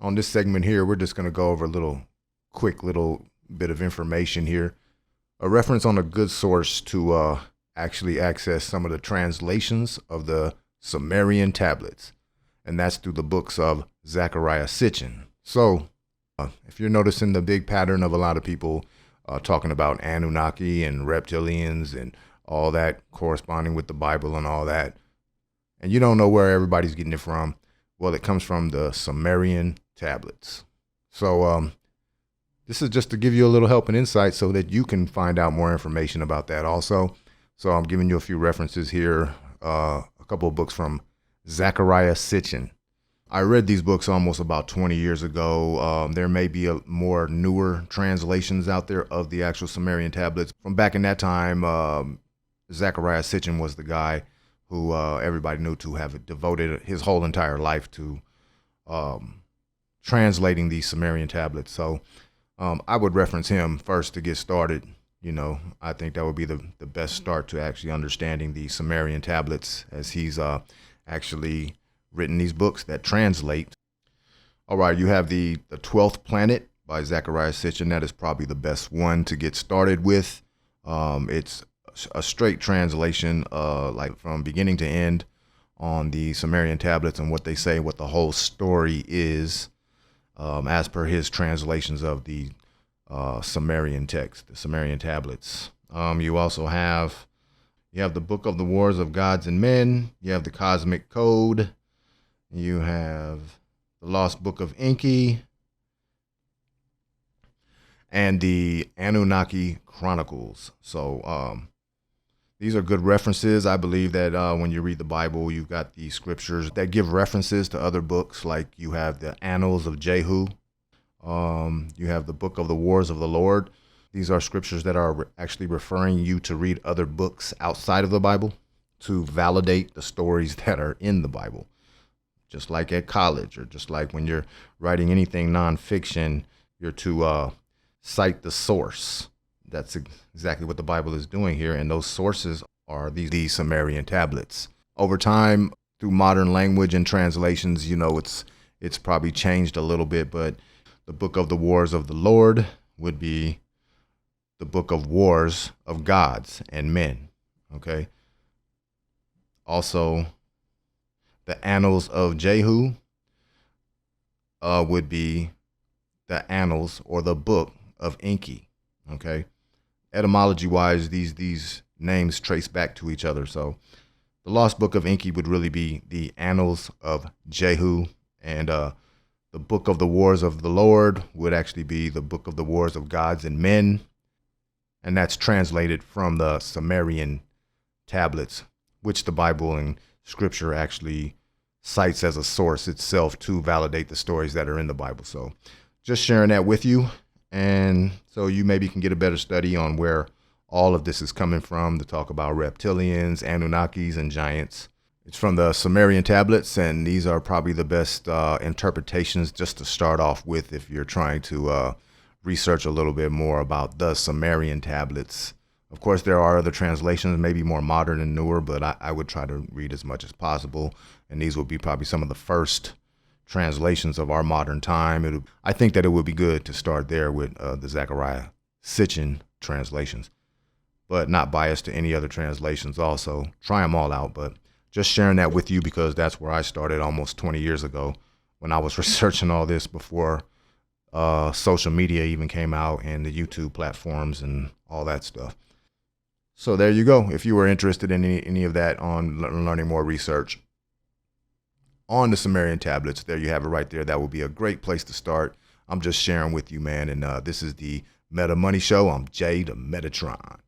On this segment here, we're just going to go over a quick little bit of information here. A reference on a good source to actually access some of the translations of the Sumerian Tablets. And that's through the books of Zecharia Sitchin. So if you're noticing the big pattern of a lot of people talking about Anunnaki and reptilians and all that corresponding with the Bible and all that, and you don't know where everybody's getting it from, well, it comes from the Sumerian Tablets. So this is just to give you a little help and insight so that you can find out more information about that also. So I'm giving you a few references here, a couple of books from Zecharia Sitchin. I read these books almost about 20 years ago. There may be more newer translations out there of the actual Sumerian Tablets. From back in that time, Zecharia Sitchin was the guy who everybody knew to have devoted his whole entire life to translating these Sumerian Tablets. So I would reference him first to get started. You know, I think that would be the best start to actually understanding the Sumerian Tablets, as he's actually written these books that translate. All right, you have the 12th Planet by Zecharia Sitchin. That is probably the best one to get started with. It's a straight translation, like from beginning to end on the Sumerian Tablets and what they say, what the whole story is, as per his translations of the Sumerian text, the Sumerian Tablets. You also have the Book of the Wars of Gods and Men. You have the Cosmic Code. You have the Lost Book of Enki and the Anunnaki Chronicles. So these are good references. I believe that when you read the Bible, you've got the scriptures that give references to other books, like you have the Annals of Jehu. You have the Book of the Wars of the Lord. These are scriptures that are actually referring you to read other books outside of the Bible to validate the stories that are in the Bible. Just like at college, or just like when you're writing anything nonfiction, you're to cite the source. That's exactly what the Bible is doing here, and those sources are these Sumerian Tablets. Over time, through modern language and translations, you know, it's probably changed a little bit, but the Book of the Wars of the Lord would be the Book of Wars of Gods and Men. Okay. Also, the Annals of Jehu would be the Annals or the Book of Enki. Okay. Etymology wise, these names trace back to each other. So the Lost Book of Enki would really be the Annals of Jehu, and the Book of the Wars of the Lord would actually be the Book of the Wars of Gods and Men. And that's translated from the Sumerian Tablets, which the Bible and Scripture actually cites as a source itself to validate the stories that are in the Bible. So just sharing that with you. And so you maybe can get a better study on where all of this is coming from, to talk about reptilians, Anunnakis, and giants. It's from the Sumerian Tablets, and these are probably the best interpretations just to start off with if you're trying to research a little bit more about the Sumerian Tablets. Of course, there are other translations, maybe more modern and newer, but I would try to read as much as possible, and these would be probably some of the first translations of our modern time. I think that it would be good to start there with the Zecharia Sitchin translations, but not biased to any other translations also. Try them all out, but just sharing that with you because that's where I started almost 20 years ago when I was researching all this before social media even came out and the YouTube platforms and all that stuff. So there you go. If you were interested in any of that, on learning more research on the Sumerian Tablets, there you have it right there. That would be a great place to start. I'm just sharing with you, man. And this is the Meta Money Show. I'm Jay the Metatron.